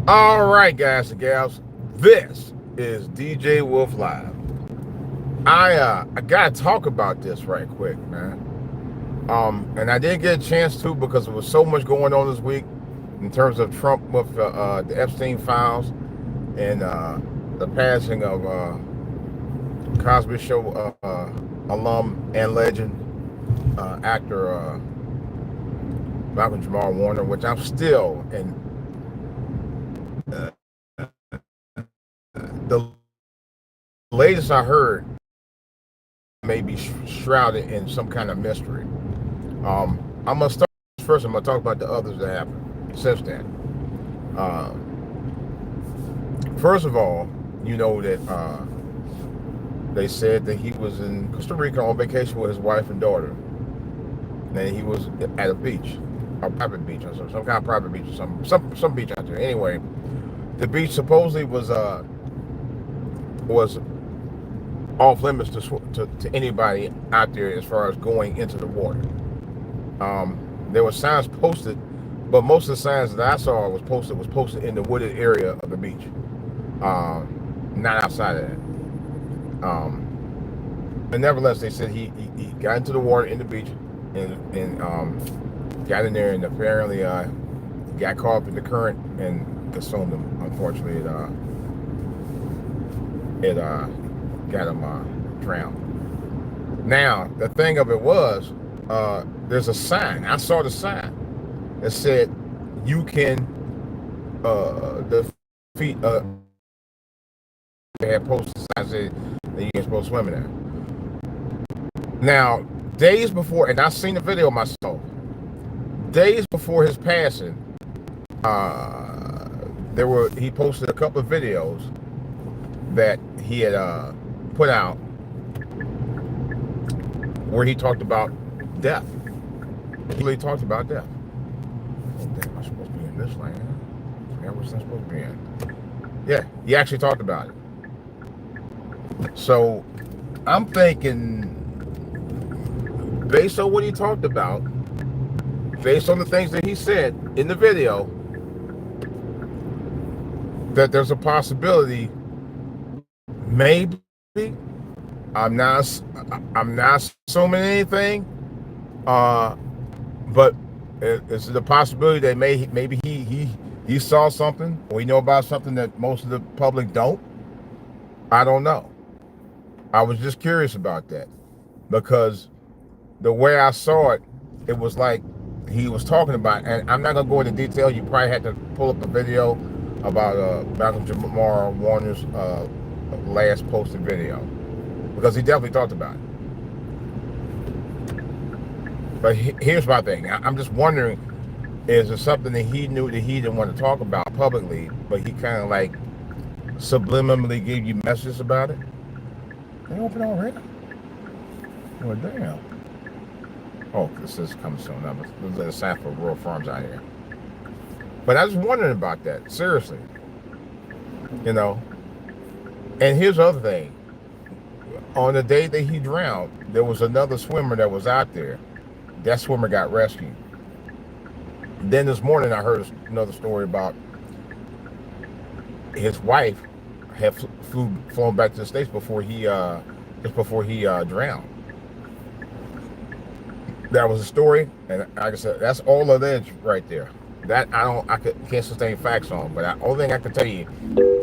All right, guys and gals, this is DJ Wolf Live. I gotta talk about this right quick, man. And I didn't get a chance to because there was so much going on this week in terms of Trump with the Epstein files and the passing of Cosby Show alum and legend actor Malcolm Jamal Warner, which I'm still and the latest I heard may be shrouded in some kind of mystery. I'm gonna start first. I'm gonna talk about the others that happened since then. Uh, First of all, you know that they said that he was in Costa Rica on vacation with his wife and daughter, and he was at a beach, a private beach, or some kind of private beach, or some beach out there. Anyway, the beach supposedly was off limits to anybody out there as far as going into the water. There were signs posted, but most of the signs that I saw was posted in the wooded area of the beach, not outside of that. But nevertheless, they said he got into the water in the beach and got in there and apparently got caught up in the current and consumed him. Unfortunately, it got him drowned. Now, the thing of it was, there's a sign. I saw the sign that said you can defeat. They had posted signs that you ain't supposed to swim in there. Now, days before, and I seen the video myself. Days before his passing, he posted a couple of videos that he had put out where he talked about death. He really talked about death. Oh, damn, I'm supposed to be in this lane. Yeah, what's I supposed to be in? Yeah, he actually talked about it. So I'm thinking, based on what he talked about, based on the things that he said in the video, that there's a possibility, maybe, I'm not assuming anything, but it's the possibility that maybe he saw something, or he know about something that most of the public don't. I don't know. I was just curious about that, because the way I saw it, it was like he was talking about, and I'm not gonna go into detail. You probably had to pull up a video about Malcolm Jamal Warner's last posted video, because he definitely talked about it. But here's my thing. I'm just wondering, is there something that he knew that he didn't want to talk about publicly, but he kind of like subliminally gave you messages about it? They open already? Well, damn. Oh, this is coming soon. There's a sign for rural farms out here. But I was wondering about that, seriously. You know? And here's the other thing. On the day that he drowned, there was another swimmer that was out there. That swimmer got rescued. Then this morning I heard another story about his wife had flown back to the States before he drowned. That was a story, and like I said, that's all alleged right there. That I can't sustain facts on, but the only thing I can tell you,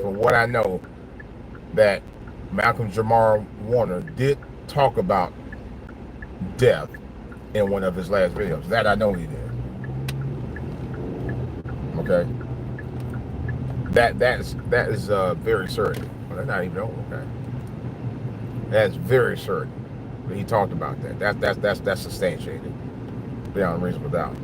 from what I know, that Malcolm Jamal Warner did talk about death in one of his last videos. That I know he did. Okay. That is very certain. Well, that's not even okay. That's very certain. But he talked about that. That's substantiated beyond reasonable doubt.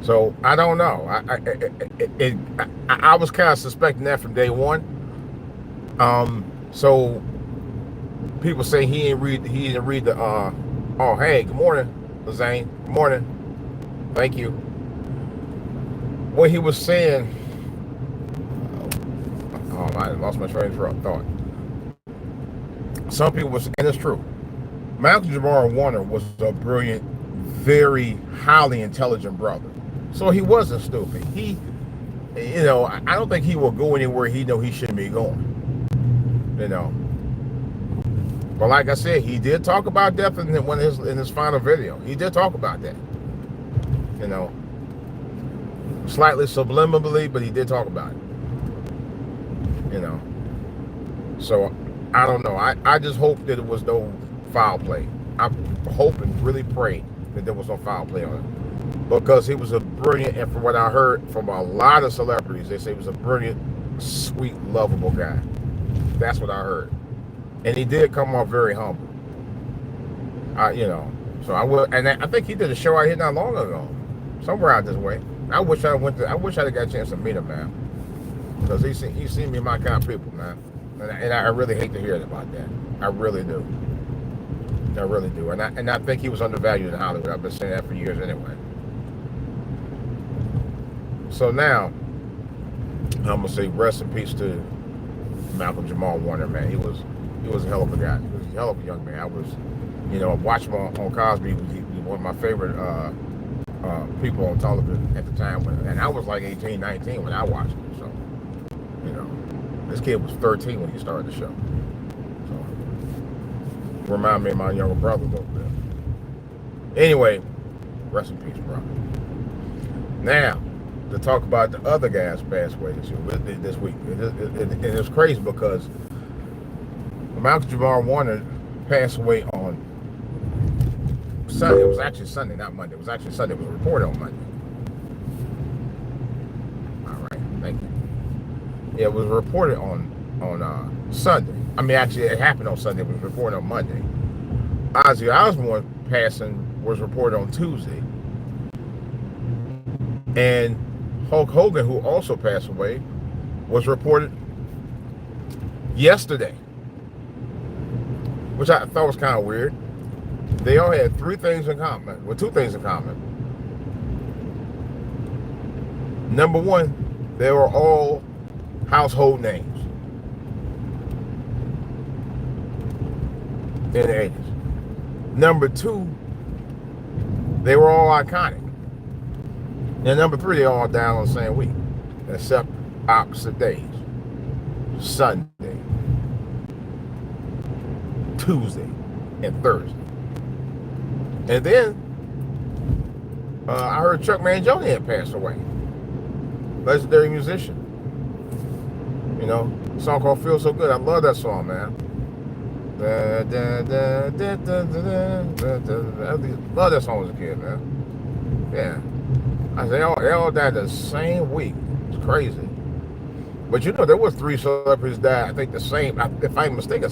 So I don't know. I was kind of suspecting that from day one. So people say he didn't read the oh, hey, good morning, Zane. Good morning. Thank you. What he was saying. Oh, I lost my train of thought. Some people was, and it's true. Malcolm Jamal Warner was a brilliant, very highly intelligent brother. So he wasn't stupid. you know, I don't think he will go anywhere he know he shouldn't be going. You know, but like I said, he did talk about death in his final video. He did talk about that. You know, slightly subliminally, but he did talk about it. You know, so I don't know. I just hope that it was no foul play. I hope and really pray that there was no foul play on it, because he was a brilliant, and from what I heard from a lot of celebrities, they say he was a brilliant, sweet, lovable guy. That's what I heard, and he did come off very humble. You know, so I will, and I think he did a show out here not long ago, somewhere out this way. I wish I got a chance to meet him, man, because he seemed to be my kind of people, man, and I really hate to hear about that. I really do. I really do, and I think he was undervalued in Hollywood. I've been saying that for years anyway. So now, I'm gonna say rest in peace to Malcolm Jamal Warner, man. He was a hell of a guy. He was a hell of a young man. I was, you know, watching him on Cosby. He was one of my favorite people on television at the time, and I was like 18, 19 when I watched him. So, you know, this kid was 13 when he started the show. So, remind me of my younger brother a little bit. Anyway, rest in peace, bro. Now, to talk about the other guys passed away this week. And it's crazy because Malcolm Jamal Warner passed away on Sunday. It was actually Sunday, not Monday. It was actually Sunday. It was reported on Monday. All right, thank you. Yeah, it was reported on Sunday. I mean, actually, it happened on Sunday. It was reported on Monday. Ozzy Osbourne passing was reported on Tuesday. And Hulk Hogan, who also passed away, was reported yesterday, which I thought was kind of weird. They all had two things in common. Number one, they were all household names in the 80s. Number two, they were all iconic. And number three, they all died on the same week, except opposite days. Sunday, Tuesday, and Thursday. And then I heard Chuck Mangione had passed away. Legendary musician. You know, a song called "Feel So Good." I love that song, man. Love that song as a kid, man. Yeah. They all died the same week. It's crazy. But you know, there was 3 celebrities died, I think the same, if I'm mistaken,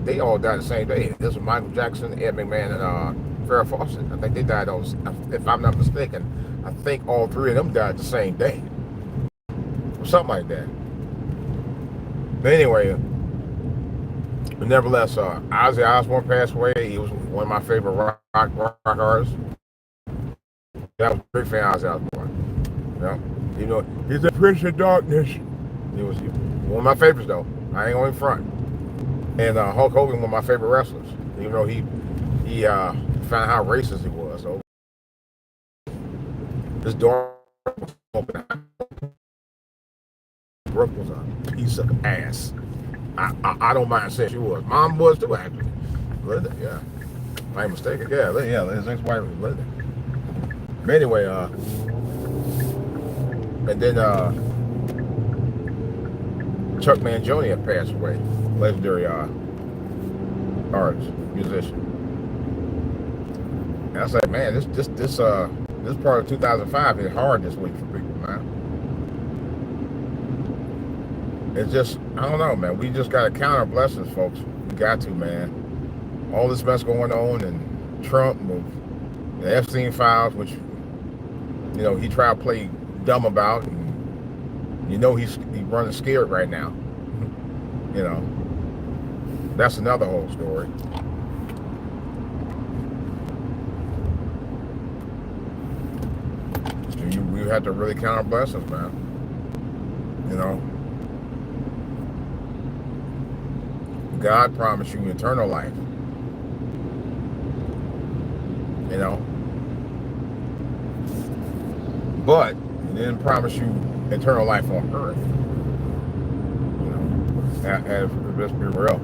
they all died the same day. This was Michael Jackson, Ed McMahon, and Farrah Fawcett. I think they died on, if I'm not mistaken, I think all 3 of them died the same day. Or something like that. But anyway, nevertheless, Ozzy Osbourne passed away. He was one of my favorite rock artists. I was a big fan of Ozzy Osbourne. You know, he's a prince of darkness. He was one of my favorites, though. I ain't going front. And Hulk Hogan, one of my favorite wrestlers. Even though he found how racist he was. So this door open. Brooke was a piece of ass. I don't mind saying she was. Mom was too, actually. Linda, yeah. If I ain't mistaken. Yeah, his ex-wife was Linda. But anyway, and then Chuck Mangione had passed away, legendary artist, musician. And I was like, man, this part of 2005 is hard this week for people, man. It's just, I don't know, man. We just got to count our blessings, folks. We got to, man. All this mess going on, and Trump, and the Epstein files, which, you know, he tried to play dumb about, and you know he's running scared right now. You know, that's another whole story. So we have to really count our blessings, man. You know, God promised you eternal life. You know, but he didn't promise you eternal life on earth. And let's be real.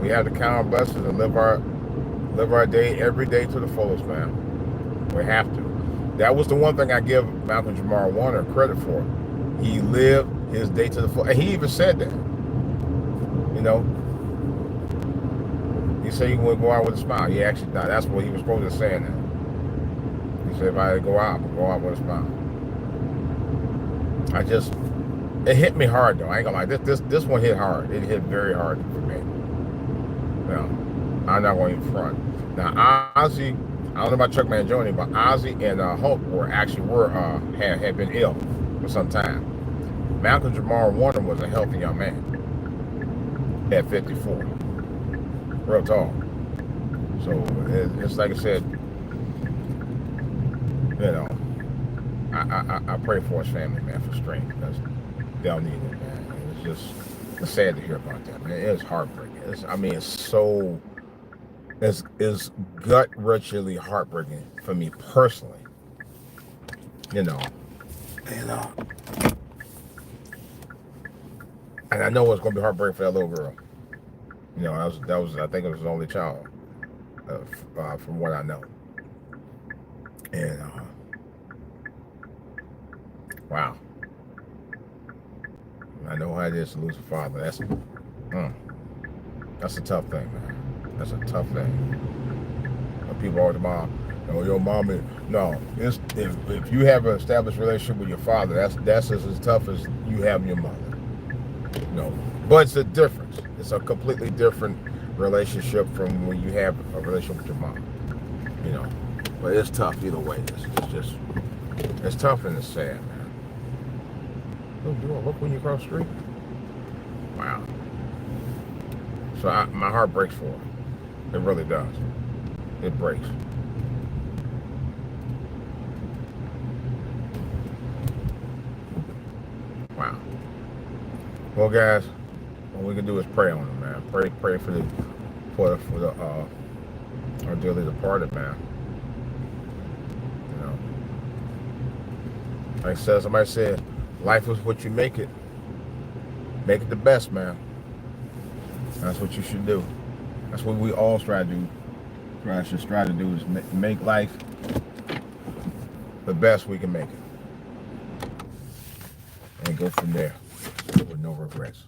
We have to count our blessings and live our day every day to the fullest, man. We have to. That was the one thing I give Malcolm Jamal Warner credit for. He lived his day to the full, and he even said that. He said he would go out with a smile. He actually, no, that's what he was supposed to say now. He said, if I go out, I'll go out with a smile. It hit me hard though. I ain't gonna lie. This one hit hard. It hit very hard for me. I'm not going to front. Now, Ozzy, I don't know about Chuck Mangione, but Ozzy and Hulk had been ill for some time. Malcolm Jamal Warner was a healthy young man at 54. Real tall. So it's like I said, I pray for his family, man, for strength, because they'll need it, man. It's sad to hear about that, man. It's heartbreaking. It's gut-wrenchingly heartbreaking for me personally. And I know it's gonna be heartbreaking for that little girl. That was I think it was his only child, from what I know. And wow, I know how it is to lose a father. That's a tough thing, man. That's a tough thing. People always your mommy. No, if you have an established relationship with your father, that's as tough as you have your mother. But it's a difference. It's a completely different relationship from when you have a relationship with your mom. But it's tough either way. It's tough and it's sad, man. Look when you cross the street. Wow. So my heart breaks for her. It really does. It breaks. Wow. Well, guys, what we can do is pray on them, man. Pray for our dearly departed, man. Like somebody said, life is what you make it. Make it the best, man. That's what you should do. That's what we all try to do. Try to do is make life the best we can make it, and go from there with no regrets.